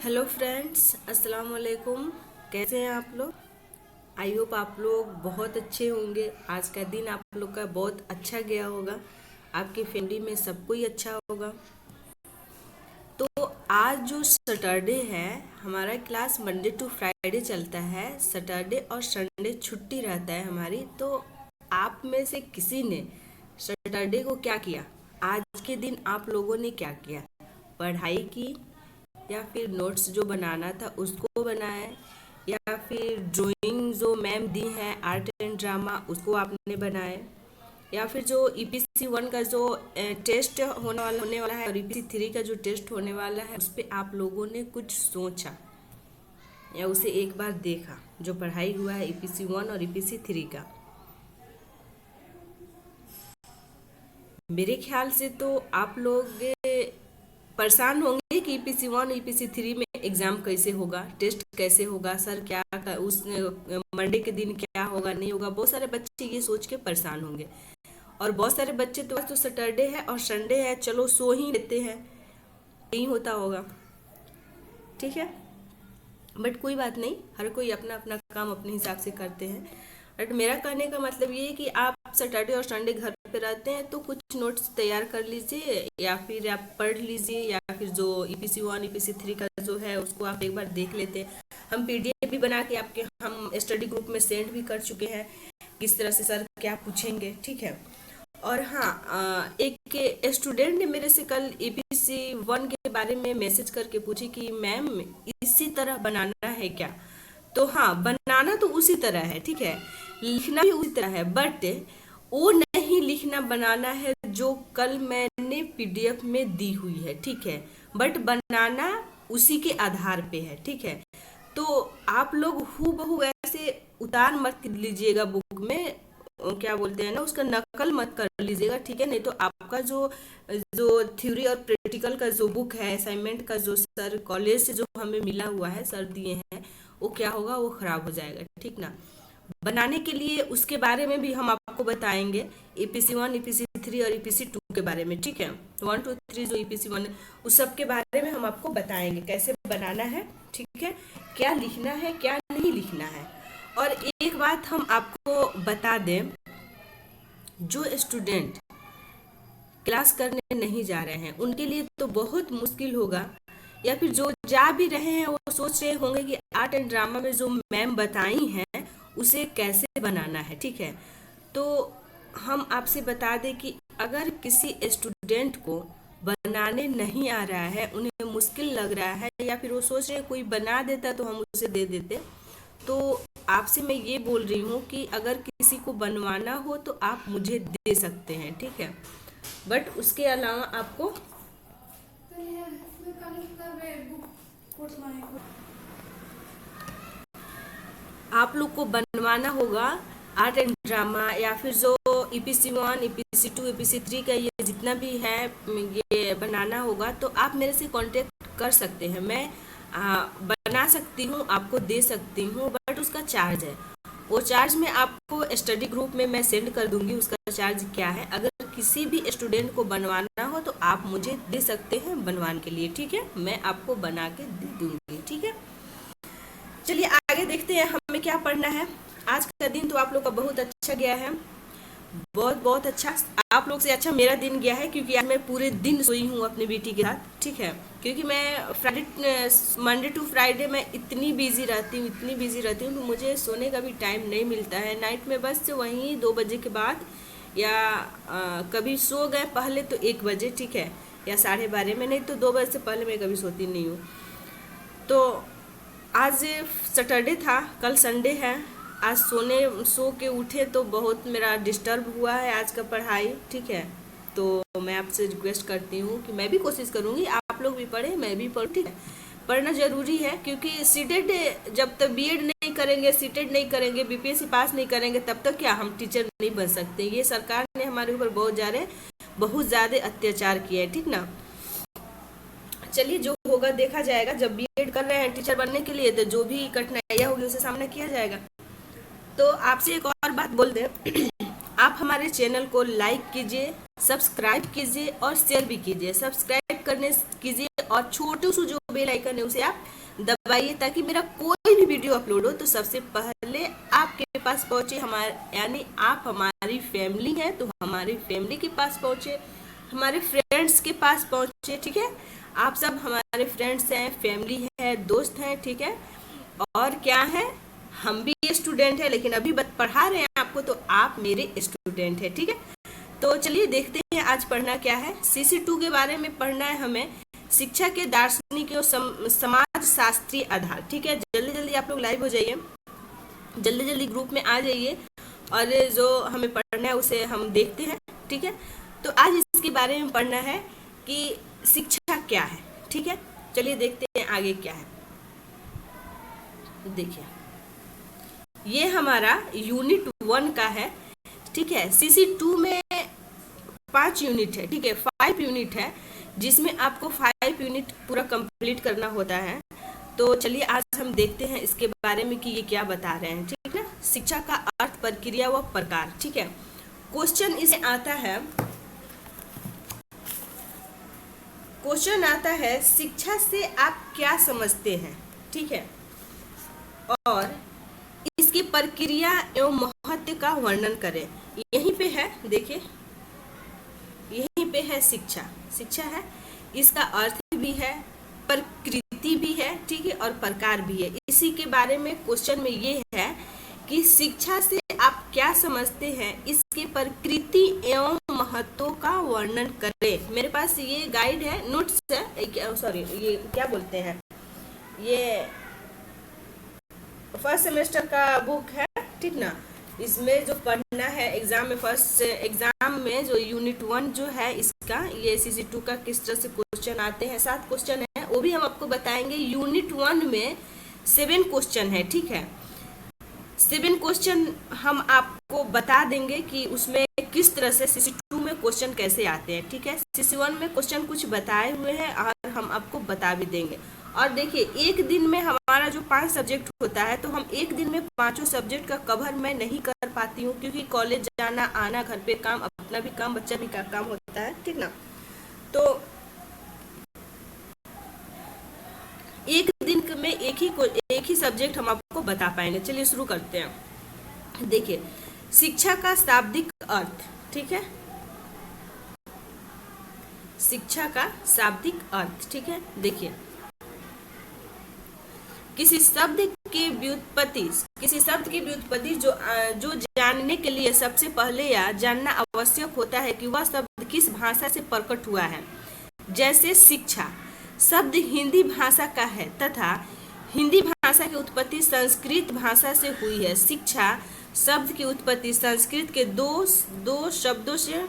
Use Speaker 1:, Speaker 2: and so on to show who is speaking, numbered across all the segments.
Speaker 1: Hello friends, अस्सलाम वालेकुम। कैसे हैं आप लोग? आई होप आप लोग बहुत अच्छे होंगे। आज का दिन आप लोग का बहुत अच्छा गया होगा। आपकी फैमिली में सबको ही अच्छा होगा। तो आज जो सैटरडे है, हमारा क्लास मंडे टू फ्राइडे चलता है। सैटरडे और संडे छुट्टी रहता है हमारी। तो आप में से किसी ने सैटरडे को क्या किया? आज के दिन आप लोगों ने क्या किया? पढ़ाई की, या फिर नोट्स जो बनाना था उसको बनाया, या फिर ड्राइंग जो मैम दी है आर्ट एंड ड्रामा उसको आपने बनाया, या फिर जो ईपीसी 1 का जो टेस्ट होने वाला है और ईपीसी 3 का जो टेस्ट होने वाला है उस पर आप लोगों ने कुछ सोचा या उसे एक बार देखा, जो पढ़ाई हुआ है ईपीसी 1 और ईपीसी 3 का। मेरे ख्याल से तो आप लोग परेशान होंगे कि ईपीसी 1 ईपीसी 3 में एग्जाम कैसे होगा, टेस्ट कैसे होगा, सर उस मंडे के दिन क्या होगा नहीं होगा। बहुत सारे बच्चे ये सोच के परेशान होंगे, और बहुत सारे बच्चे तो आज तो सैटरडे है और संडे है, चलो सो ही लेते हैं, नहीं होता होगा। ठीक है, बट कोई बात नहीं, हर कोई अपना अपना काम अपने हिसाब से करते हैं। बट मेरा कहने का मतलब ये है कि आप सैटरडे और संडे घर पे रहते हैं तो कुछ नोट्स तैयार कर लीजिए, या फिर आप पढ़ लीजिए, या फिर जो ईपीसी 1 ईपीसी 3 का जो है उसको आप एक बार देख लेते हैं। हम पीडीएफ भी बना के आपके हम स्टडी ग्रुप में सेंड भी कर चुके हैं, किस तरह से सर क्या पूछेंगे। ठीक है। और हाँ, एक स्टूडेंट ने मेरे से कल ईपीसी 1 के बारे में मैसेज करके पूछी कि मैम इसी तरह बनाना है क्या? तो हाँ, बनाना तो उसी तरह है, ठीक है, लिखना भी उसी तरह है, बट वो नहीं लिखना बनाना है जो कल मैंने पीडीएफ में दी हुई है। ठीक है, बट बनाना उसी के आधार पे है। ठीक है, तो आप लोग हूबहू ऐसे उतार मत लीजिएगा बुक में, क्या बोलते हैं ना, उसका नकल मत कर लीजिएगा। ठीक है, नहीं तो आपका जो जो थ्योरी और प्रैक्टिकल का जो बुक है, असाइनमेंट का जो सर कॉलेज से जो हमें मिला हुआ है, सर दिए हैं, वो क्या होगा, वो खराब हो जाएगा। ठीक ना। बनाने के लिए उसके बारे में भी हम आपको बताएंगे, ईपीसी 1 ईपीसी 3 और ईपीसी 2 के बारे में। ठीक है, 1 2 3 जो ईपीसी 1 उस सब के बारे में हम आपको बताएंगे कैसे बनाना है। ठीक है, क्या लिखना है क्या नहीं लिखना है। और एक बात हम आपको बता दें, जो स्टूडेंट क्लास करने नहीं जा रहे हैं उनके लिए तो बहुत मुश्किल होगा, या फिर जो जा भी रहे हैं वो सोच रहे होंगे कि आर्ट एंड ड्रामा में जो मैम बताई हैं उसे कैसे बनाना है। ठीक है, तो हम आपसे बता दें कि अगर किसी स्टूडेंट को बनाने नहीं आ रहा है, उन्हें मुश्किल लग रहा है, या फिर वो सोच रहे हैं कोई बना देता तो हम उसे दे देते, तो आपसे मैं ये बोल रही हूँ कि अगर किसी को बनवाना हो तो आप मुझे दे सकते हैं। ठीक है, बट उसके अलावा आपको आप लोग को बनवाना होगा आर्ट एंड ड्रामा, या फिर जो ईपीसी 1 ईपीसी 2 ईपीसी 3 का ये जितना भी है, ये बनाना होगा तो आप मेरे से कांटेक्ट कर सकते हैं। मैं बना सकती हूँ, आपको दे सकती हूँ, बट उसका चार्ज है। वो चार्ज मैं आपको स्टडी ग्रुप में मैं सेंड कर दूंगी, उसका चार्ज क्या है। अगर किसी भी स्टूडेंट को बनवाना हो तो आप मुझे दे सकते हैं बनवाने के लिए। ठीक है, मैं आपको बना के दे दूंगी। ठीक है, चलिए आगे देखते हैं हमें क्या पढ़ना है। आज का दिन तो आप लोग का बहुत अच्छा गया है, बहुत बहुत अच्छा। आप लोग से अच्छा मेरा दिन गया है, क्योंकि आज मैं पूरे दिन सोई हूँ अपनी बेटी के साथ। ठीक है, क्योंकि मैं मंडे टू फ्राइडे मैं इतनी बिजी रहती हूँ, इतनी बिजी रहती हूँ, तो मुझे सोने का भी टाइम नहीं मिलता है। नाइट में बस वहीं 2 बजे के बाद, या कभी सो गए पहले तो 1 बजे, ठीक है, या 12:30 में, नहीं तो 2 बजे से पहले मैं कभी सोती नहीं हूँ। तो आज सैटरडे था, कल संडे है। आज सो के उठे तो बहुत मेरा डिस्टर्ब हुआ है आज का पढ़ाई। ठीक है, तो मैं आपसे रिक्वेस्ट करती हूँ कि मैं भी कोशिश करूँगी, आप लोग भी पढ़ें, मैं भी पढ़ूँ। ठीक है, पढ़ना ज़रूरी है, क्योंकि सीटेट जब तक बीएड नहीं करेंगे, सीटेट नहीं करेंगे, बीपीएससी पास नहीं करेंगे, तब तक क्या हम टीचर नहीं बन सकते। ये सरकार ने हमारे ऊपर बहुत ज़्यादा अत्याचार किया है। ठीक ना। चलिए, जो होगा देखा जाएगा। जब बीएड कर रहे हैं टीचर बनने के लिए, तो जो भी कठिनाइयाँ होगी उसे सामना किया जाएगा। तो आपसे एक और बात बोल दें, आप हमारे चैनल को लाइक कीजिए, सब्सक्राइब कीजिए और शेयर भी कीजिए। सब्सक्राइब करने कीजिए और छोटू सा जो बेल आइकन है उसे आप दबाइए, ताकि मेरा कोई भी वीडियो अपलोड हो तो सबसे पहले आपके पास पहुंचे। हमारे यानी आप हमारी फैमिली हैं तो हमारी फैमिली के पास पहुंचे, हमारे फ्रेंड्स के पास पहुंचे, ठीक है। आप सब हमारे फ्रेंड्स हैं, फैमिली है, दोस्त हैं, ठीक है। और क्या है, हम भी स्टूडेंट हैं, लेकिन अभी पढ़ा रहे हैं आपको, तो आप मेरे स्टूडेंट हैं, ठीक है। तो चलिए देखते हैं आज पढ़ना क्या है। CC2 के बारे में पढ़ना है हमें, शिक्षा के दार्शनिक और समाज शास्त्रीय आधार, ठीक है। जल्दी जल्दी आप लोग लाइव हो जाइए, जल्दी जल्दी ग्रुप में आ जाइए, और जो हमें पढ़ना है उसे हम देखते हैं, ठीक है। तो आज इसके बारे में पढ़ना है कि शिक्षा क्या है, ठीक है। चलिए देखते हैं आगे क्या है। देखिए ये हमारा यूनिट 1 का है, ठीक है। CC2 में 5 यूनिट है, ठीक है, 5 यूनिट है, जिसमें आपको 5 यूनिट पूरा कंप्लीट करना होता है। तो चलिए आज हम देखते हैं इसके बारे में कि ये क्या बता रहे हैं, ठीक है। शिक्षा का अर्थ, प्रक्रिया व प्रकार, ठीक है। क्वेश्चन इसे आता है, क्वेश्चन आता है शिक्षा से आप क्या समझते हैं, ठीक है, और इसकी प्रक्रिया एवं महत्व का वर्णन करें। यहीं पे है, देखिए यहीं पे है शिक्षा, शिक्षा है, इसका अर्थ भी है, प्रकृति भी है, ठीक है, और प्रकार भी है। इसी के बारे में क्वेश्चन में ये है कि शिक्षा से आप क्या समझते हैं, इसके प्रकृति एवं महत्व का वर्णन करें। मेरे पास ये गाइड है, नोट्स है, सॉरी ये क्या बोलते हैं, ये फर्स्ट सेमेस्टर का बुक है, ठीक ना। इसमें जो पढ़ना है एग्जाम में, फर्स्ट एग्जाम में जो यूनिट 1 जो है इसका, ये CC2 का किस तरह से क्वेश्चन आते हैं, 7 क्वेश्चन है, वो भी हम आपको बताएंगे। यूनिट 1 में 7 क्वेश्चन है, ठीक है। 7 क्वेश्चन हम आपको बता देंगे कि उसमें किस तरह से CC2 में क्वेश्चन कैसे आते हैं, ठीक है। CC1 में क्वेश्चन कुछ बताए हुए हैं और हम आपको बता भी देंगे। और देखिए एक दिन में हमारा जो 5 सब्जेक्ट होता है, तो हम एक दिन में 5 सब्जेक्ट का कवर मैं नहीं कर पाती हूँ, क्योंकि कॉलेज जाना आना, घर पे काम, अपना भी काम, बच्चा भी का काम होता है, ठीक ना। तो एक दिन में एक ही सब्जेक्ट हम आपको बता पाएंगे। चलिए शुरू करते हैं। देखिए शिक्षा का शाब्दिक अर्थ, ठीक है, शिक्षा का शाब्दिक अर्थ, ठीक है। देखिए किसी शब्द की व्युत्पत्ति जो जानने के लिए सबसे पहले यह जानना आवश्यक होता है कि वह शब्द किस भाषा से प्रकट हुआ है। जैसे शिक्षा शब्द हिंदी भाषा का है तथा हिंदी भाषा की उत्पत्ति संस्कृत भाषा से हुई है। शिक्षा शब्द की उत्पत्ति संस्कृत के दो शब्दों से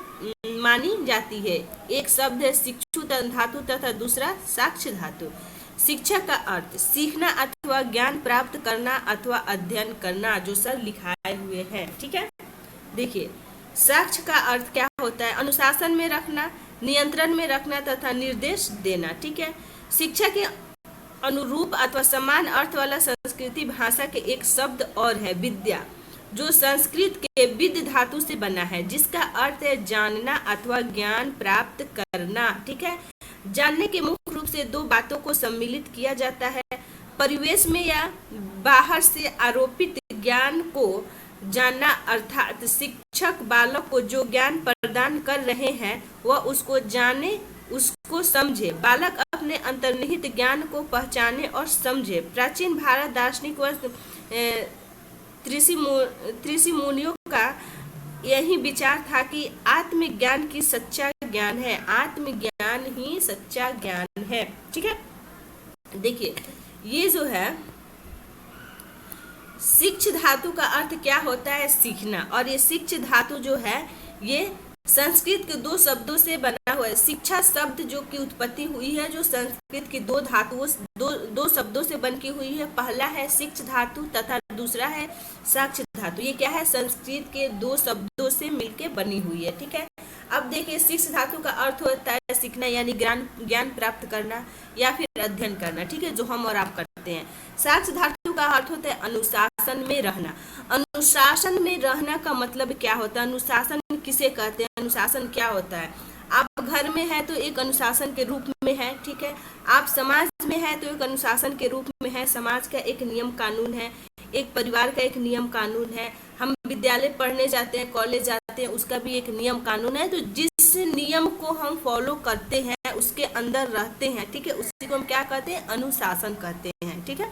Speaker 1: मानी जाती है। एक शब्द है शिक्षु धातु तथा दूसरा साक्ष्य धातु। शिक्षा का अर्थ सीखना अथवा ज्ञान प्राप्त करना अथवा अध्ययन करना, जो सर लिखाए हुए हैं, ठीक है। देखिए साक्ष्य का अर्थ क्या होता है, अनुशासन में रखना, नियंत्रण में रखना तथा निर्देश देना, ठीक है। शिक्षा के अनुरूप अथवा समान अर्थ वाला संस्कृति भाषा के एक शब्द और है विद्या, जो संस्कृत के विद्य धातु से बना है, जिसका अर्थ है जानना अथवा ज्ञान प्राप्त करना, ठीक है। जानने के मुख्य रूप से 2 बातों को सम्मिलित किया जाता है, परिवेश में या बाहर से आरोपित ज्ञान को जानना, अर्थात शिक्षक बालक को जो ज्ञान प्रदान कर रहे हैं वह उसको जाने, उसको समझे। बालक अपने अंतर्निहित ज्ञान को पहचाने और समझे। प्राचीन भारत दार्शनिक व ऋषि मुनियों का यही विचार था कि आत्मज्ञान की सच्चा ज्ञान है, आत्मज्ञान ही सच्चा ज्ञान है, ठीक है। देखिए ये जो है शिक्ष धातु का अर्थ क्या होता है, सीखना, और ये शिक्ष धातु जो है ये संस्कृत के 2 शब्दों से बना हुआ है। शिक्षा शब्द जो की उत्पत्ति हुई है, जो संस्कृत की 2 धातुओं दो शब्दों से बन की हुई है। पहला है शिक्ष धातु तथा दूसरा है साक्ष्य धातु। ये क्या है, संस्कृत के 2 शब्दों से मिलके बनी हुई है, ठीक है। अब देखिए शिक्ष धातु का अर्थ होता है सीखना, यानी ज्ञान प्राप्त करना या फिर अध्ययन करना, ठीक है, जो हम और आप करते हैं। साक्ष्य धातु का अर्थ होता है अनुशासन में रहना। अनुशासन में रहना का मतलब क्या होता है, अनुशासन किसे कहते हैं, अनुशासन क्या होता है। आप घर में है तो एक अनुशासन के रूप में है, ठीक है। आप समाज में है तो एक अनुशासन के रूप में है, समाज का एक नियम कानून है, एक परिवार का एक नियम कानून है। हम विद्यालय पढ़ने जाते हैं, कॉलेज जाते हैं, उसका भी एक नियम कानून है। तो जिस नियम को हम फॉलो करते हैं, उसके अंदर रहते हैं, ठीक है, उसी को हम क्या कहते हैं, अनुशासन कहते हैं, ठीक है।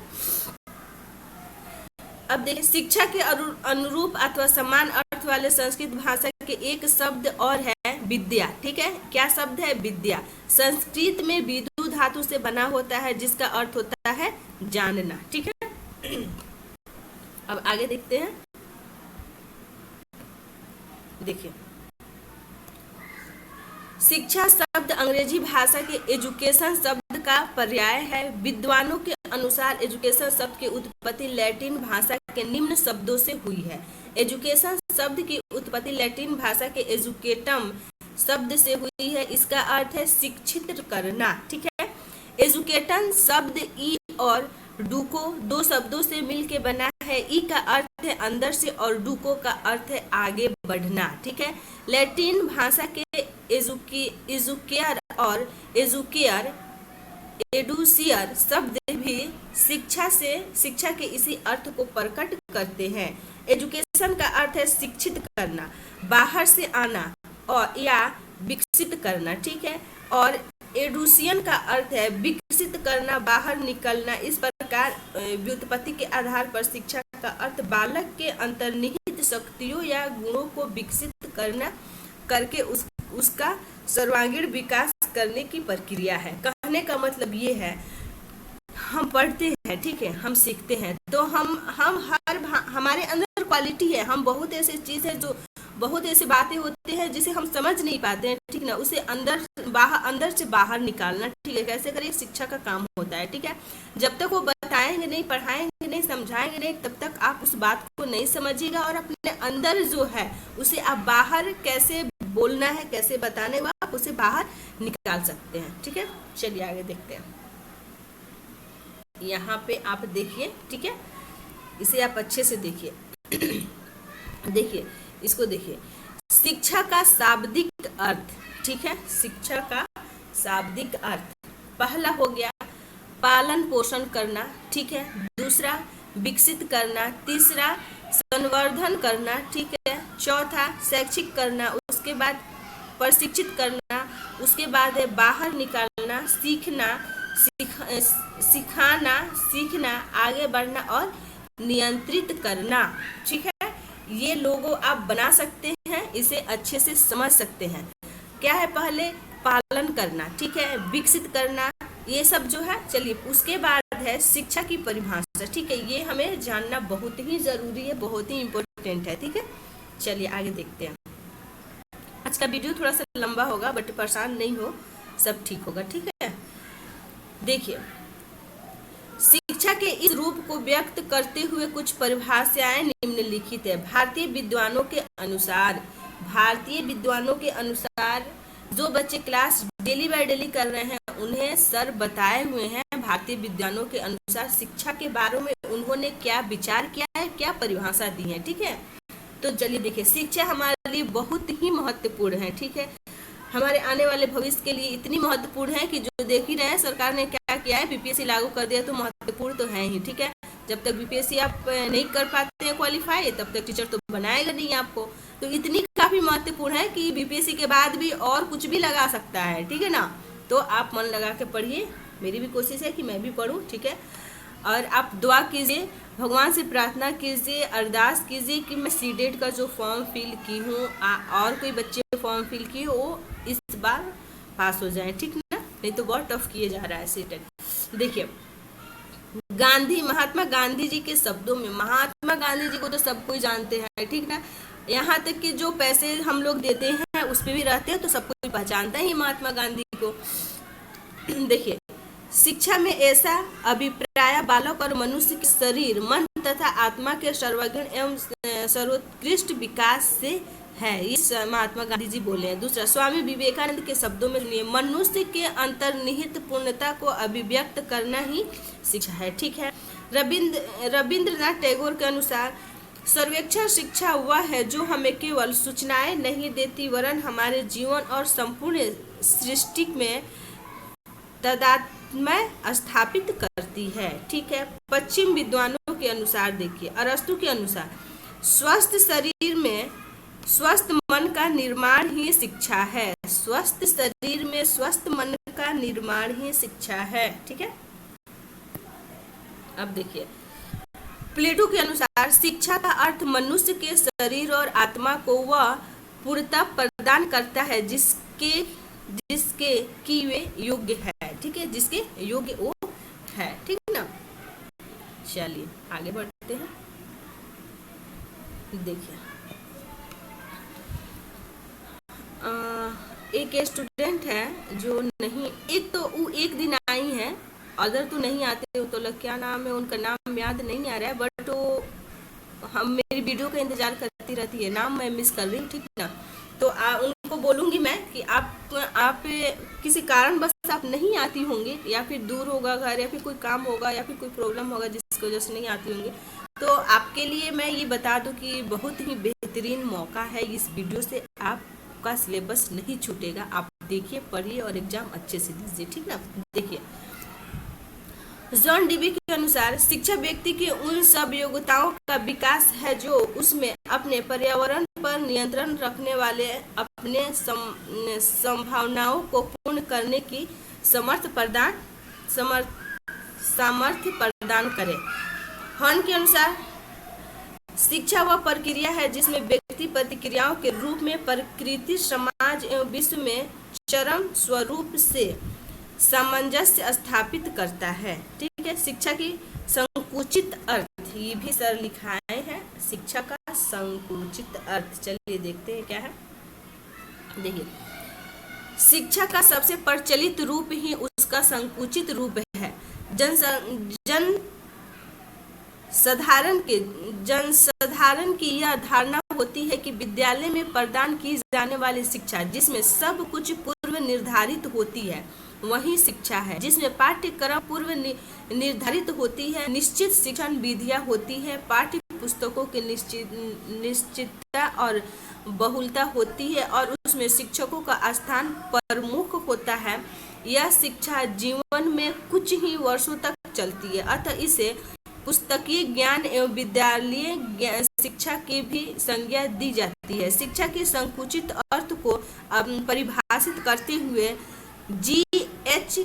Speaker 1: अब देखिए, शिक्षा के अनुरूप अथवा समान अर्थ वाले संस्कृत भाषा के एक शब्द और है विद्या, ठीक है। क्या शब्द है, विद्या। संस्कृत में विदु धातु से बना होता है, जिसका अर्थ होता है जानना, ठीक है। अब आगे देखते हैं। देखिए, शिक्षा शब्द अंग्रेजी भाषा के एजुकेशन शब्द का पर्याय है। विद्वानों के अनुसार एजुकेशन शब्द की उत्पत्ति लैटिन भाषा के निम्न शब्दों से हुई है। एजुकेशन शब्द की उत्पत्ति लैटिन भाषा के एजुकेटम शब्द से हुई है। इसका अर्थ है शिक्षित करना, ठीक है। एजुकेटन शब्द ई और डूको दो शब्दों से मिलके बना है। ई का अर्थ है अंदर से और डूको का अर्थ है आगे बढ़ना, ठीक है। लैटिन भाषा के एजुकेयर और एजुकेयर एडुसियर शब्द भी शिक्षा के इसी अर्थ को प्रकट करते हैं। एजुकेशन का अर्थ है शिक्षित करना, बाहर से आना और या विकसित करना, ठीक है। और एडुसियन का अर्थ है विकसित करना, बाहर निकलना। इस प्रकार व्युत्पत्ति के आधार पर शिक्षा का अर्थ बालक के अंतर्निहित शक्तियों या गुणों को विकसित करना करके उसका सर्वांगीण विकास करने की प्रक्रिया है। कहने का मतलब ये है, हम पढ़ते हैं, ठीक है, हम सीखते हैं, तो हमारे अंदर क्वालिटी है, हम बहुत ऐसी चीज है जो बहुत ऐसी बातें होती हैं जिसे हम समझ नहीं पाते हैं, ठीक ना, उसे अंदर से बाहर निकालना, ठीक है, कैसे करें, शिक्षा का काम होता है, ठीक है। जब तक वो बताएंगे नहीं, पढ़ाएंगे नहीं, समझाएंगे नहीं, तब तक आप उस बात को नहीं समझिएगा और अपने अंदर जो है उसे आप बाहर कैसे बोलना है, कैसे बताने है, आप उसे बाहर निकाल सकते हैं, ठीक है। चलिए आगे देखते हैं। यहाँ पे आप देखिए, ठीक है, इसे आप अच्छे से देखिए। देखिए, इसको देखिए, शिक्षा का शाब्दिक अर्थ, ठीक है, शिक्षा का शाब्दिक अर्थ पहला हो गया पालन पोषण करना, ठीक है। दूसरा विकसित करना, तीसरा संवर्धन करना, ठीक है। चौथा शैक्षिक करना, उसके बाद प्रशिक्षित करना, उसके बाद है बाहर निकालना, सिखाना, सीखना, आगे बढ़ना और नियंत्रित करना, ठीक है। ये लोगो आप बना सकते हैं, इसे अच्छे से समझ सकते हैं। क्या है, पहले पालन करना, ठीक है, विकसित करना, ये सब जो है। चलिए, उसके बाद है शिक्षा की परिभाषा, ठीक है, ये हमें जानना बहुत ही जरूरी है, बहुत ही इम्पोर्टेंट है, ठीक है। चलिए आगे देखते हैं। आज का वीडियो थोड़ा सा लंबा होगा, बट परेशान नहीं हो, सब ठीक होगा, ठीक है। देखिए, शिक्षा के इस रूप को व्यक्त करते हुए कुछ परिभाषाएं निम्नलिखित है। भारतीय विद्वानों के अनुसार जो बच्चे क्लास डेली बाय डेली कर रहे हैं उन्हें सर बताए हुए हैं। भारतीय विद्वानों के अनुसार शिक्षा के बारे में उन्होंने क्या विचार किया है, क्या परिभाषा दी है, ठीक है। तो चलिए देखिए, शिक्षा हमारे लिए बहुत ही महत्वपूर्ण है, ठीक है। हमारे आने वाले भविष्य के लिए इतनी महत्वपूर्ण है कि जो देख ही रहे हैं, सरकार ने क्या किया है, बीपीएससी लागू कर दिया, तो महत्वपूर्ण तो है ही, ठीक है। जब तक बीपीएससी आप नहीं कर पाते हैं क्वालिफाई, तब तक टीचर तो बनाएगा नहीं आपको। तो इतनी काफी महत्वपूर्ण है कि बीपीएससी के बाद भी और कुछ भी लगा सकता है, ठीक है ना। तो आप मन लगा के पढ़िए, मेरी भी कोशिश है कि मैं भी पढूं, ठीक है। और आप दुआ कीजिए, भगवान से प्रार्थना कीजिए, अरदास कीजिए कि मैं सीटेट का जो फॉर्म फिल की हूँ और कोई बच्चे फॉर्म फिल किए वो इस बार पास हो जाए, ठीक ना, नहीं तो बहुत टफ किए जा रहा है सीटेट। देखिए, महात्मा गांधी जी के शब्दों में, महात्मा गांधी जी को तो सब कोई जानते हैं, ठीक ना, यहाँ तक कि जो पैसे हम लोग देते हैं उस पर भी रहते हैं, तो सब कोई पहचानता है महात्मा गांधी को। देखिए, शिक्षा में ऐसा अभिप्राय बालक और मनुष्य के शरीर, मन तथा आत्मा के सर्वगुण एवं सर्वोत्कृष्ट विकास से है, ये महात्मा गांधी जी बोले हैं। दूसरा, स्वामी विवेकानंद के शब्दों में सुनिए, मनुष्य के अंतर्निहित पूर्णता को अभिव्यक्त करना ही शिक्षा है, ठीक है। रविंद्रनाथ टैगोर के अनुसार सर्वेक्षण शिक्षा वह है जो हमें केवल सूचनाएं नहीं देती वरन हमारे जीवन और संपूर्ण सृष्टि में तादात्म्य स्थापित करती है। ठीक है, पश्चिम विद्वानों के अनुसार देखिए, अरस्तु के अनुसार स्वस्थ शरीर में स्वस्थ मन का निर्माण ही शिक्षा है। स्वस्थ शरीर में स्वस्थ मन का निर्माण ही शिक्षा है। ठीक है, अब देखिए प्लेटो के अनुसार शिक्षा का अर्थ मनुष्य के शरीर और आत्मा को वह पूर्णता प्रदान करता है जिसके जिसके की वे योग्य है। ठीक है, जिसके योग्य वो है। ठीक है ना, चलिए आगे बढ़ते हैं। देखिए एक स्टूडेंट है जो नहीं, एक तो वो एक दिन आई है, अदर तो नहीं आते हो, तो क्या नाम है उनका, नाम याद नहीं आ रहा है, बट वो हम मेरी वीडियो का इंतजार करती रहती है, नाम मैं मिस कर रही हूँ। ठीक ना, तो उनको बोलूँगी मैं कि आप किसी कारण बस आप नहीं आती होंगी, या फिर दूर होगा घर, या फिर कोई काम होगा, या फिर कोई प्रॉब्लम होगा जिसकी वजह से नहीं आती होंगी, तो आपके लिए मैं ये बता दूं कि बहुत ही बेहतरीन मौका है। इस वीडियो से आपका सिलेबस नहीं छूटेगा, आप देखिए, पढ़िए और एग्जाम अच्छे से दीजिए। ठीक ना, देखिए जॉन डीबी के अनुसार शिक्षा व्यक्ति की उन सब योग्यताओं का विकास है जो उसमें अपने पर्यावरण पर नियंत्रण रखने वाले अपने संभावनाओं को पूर्ण करने की सामर्थ्य प्रदान करे। हॉर्न के अनुसार शिक्षा वह प्रक्रिया है जिसमें व्यक्ति प्रतिक्रियाओं के रूप में प्रकृति, समाज एवं विश्व में चरम स्वरूप से सामंजस्य स्थापित करता है। ठीक है, शिक्षा की संकुचित अर्थ, ये भी सर लिखाए हैं, शिक्षा का संकुचित अर्थ। चलिए देखते हैं क्या है। देखिए शिक्षा का सबसे प्रचलित रूप ही उसका संकुचित रूप है। जन साधारण की यह धारणा होती है कि विद्यालय में प्रदान की जाने वाली शिक्षा जिसमें सब कुछ पूर्व निर्धारित होती है वही शिक्षा है। जिसमें पाठ्यक्रम पूर्व निर्धारित होती है, निश्चित शिक्षण विधियां होती है, पाठ्य पुस्तकों की निश्चितता और बहुलता होती है और उसमें शिक्षकों का स्थान प्रमुख होता है। यह शिक्षा जीवन में कुछ ही वर्षों तक चलती है, अतः इसे पुस्तकीय ज्ञान एवं विद्यालयीय शिक्षा की भी संज्ञा दी जाती है। शिक्षा के संकुचित अर्थ को परिभाषित करते हुए G.H.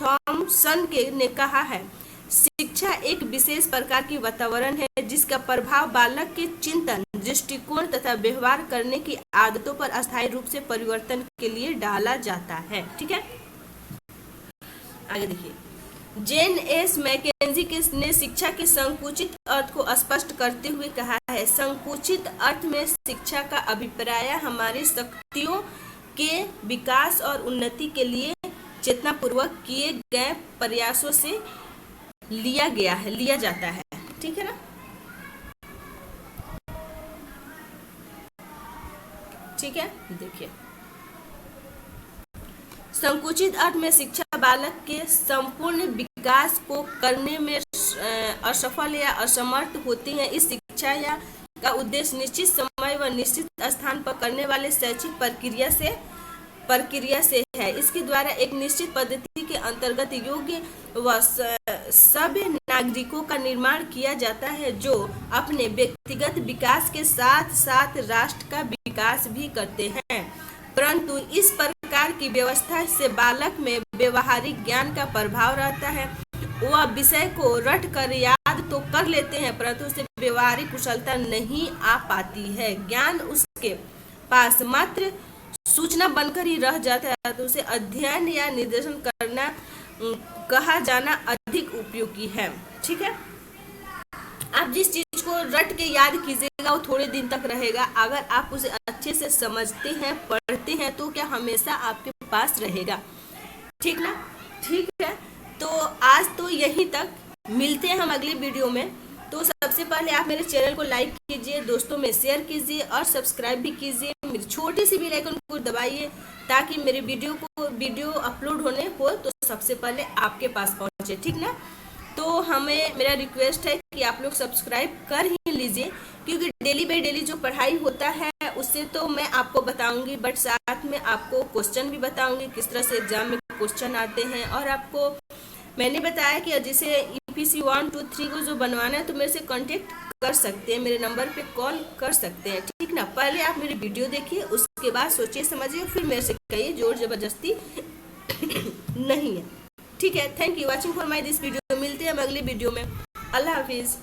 Speaker 1: थॉमसन ने कहा है, शिक्षा एक विशेष प्रकार की वातावरण है जिसका प्रभाव बालक के चिंतन, दृष्टिकोण तथा व्यवहार करने की आदतों पर अस्थायी रूप से परिवर्तन के लिए डाला जाता है। ठीक है, आगे देखिए जेन एस मैकेंजी ने शिक्षा के संकुचित अर्थ को स्पष्ट करते हुए कहा है, संकुचित अर्थ में शिक्षा का अभिप्राय हमारी शक्तियों के विकास और उन्नति के लिए चेतनापूर्वक किए गए प्रयासों से लिया जाता है। ठीक है ना, ठीक है, देखिए संकुचित अर्थ में शिक्षा बालक के संपूर्ण विकास को करने में असफल या असमर्थ होती है। इस शिक्षा का उद्देश्य निश्चित समय व निश्चित स्थान पर करने वाले शैक्षिक प्रक्रिया से है। इसके द्वारा एक निश्चित पद्धति के अंतर्गत योग्य व सभ्य नागरिकों का निर्माण किया जाता है जो अपने व्यक्तिगत विकास के साथ साथ राष्ट्र का विकास भी करते हैं। परंतु इस प्रकार की व्यवस्था से बालक में व्यवहारिक ज्ञान का प्रभाव रहता है। वह विषय को रट कर याद तो कर लेते हैं परंतु उसे व्यवहारिक कुशलता नहीं आ पाती है। ज्ञान उसके पास मात्र सूचना बनकर ही रह जाता है, तो उसे अध्ययन या निर्देशन करना कहा जाना अधिक उपयोगी है। ठीक है, आप जिस चीज को रट के याद कीजिएगा वो थोड़े दिन तक रहेगा, अगर आप उसे अच्छे से समझते हैं, पढ़ते हैं तो क्या हमेशा आपके पास रहेगा। ठीक ना, ठीक है, तो आज तो यहीं तक, मिलते हैं हम अगली वीडियो में। तो सबसे पहले आप मेरे चैनल को लाइक कीजिए, दोस्तों में शेयर कीजिए और सब्सक्राइब भी कीजिए। मेरी छोटी सी बेल आइकन को दबाइए ताकि मेरे वीडियो अपलोड होने हो तो सबसे पहले आपके पास पहुंचे। ठीक ना, तो हमें मेरा रिक्वेस्ट है कि आप लोग सब्सक्राइब कर ही लीजिए, क्योंकि डेली बाई डेली जो पढ़ाई होता है उससे तो मैं आपको बताऊंगी, बट साथ में आपको क्वेश्चन भी बताऊंगी किस तरह से एग्जाम में क्वेश्चन आते हैं। और आपको मैंने बताया कि जैसे ईपीसी 1 2 3 को जो बनवाना है तो मेरे से कांटेक्ट कर सकते हैं, मेरे नंबर पे कॉल कर सकते हैं, ठीक ना। पहले आप मेरी वीडियो देखिए, उसके बाद सोचिए समझिए, फिर मेरे से कहिए, जोर जबरदस्ती नहीं है, ठीक है। Thank you watching for my this video. मिलते हैं हम अगली वीडियो में। अल्लाह हाफिज़।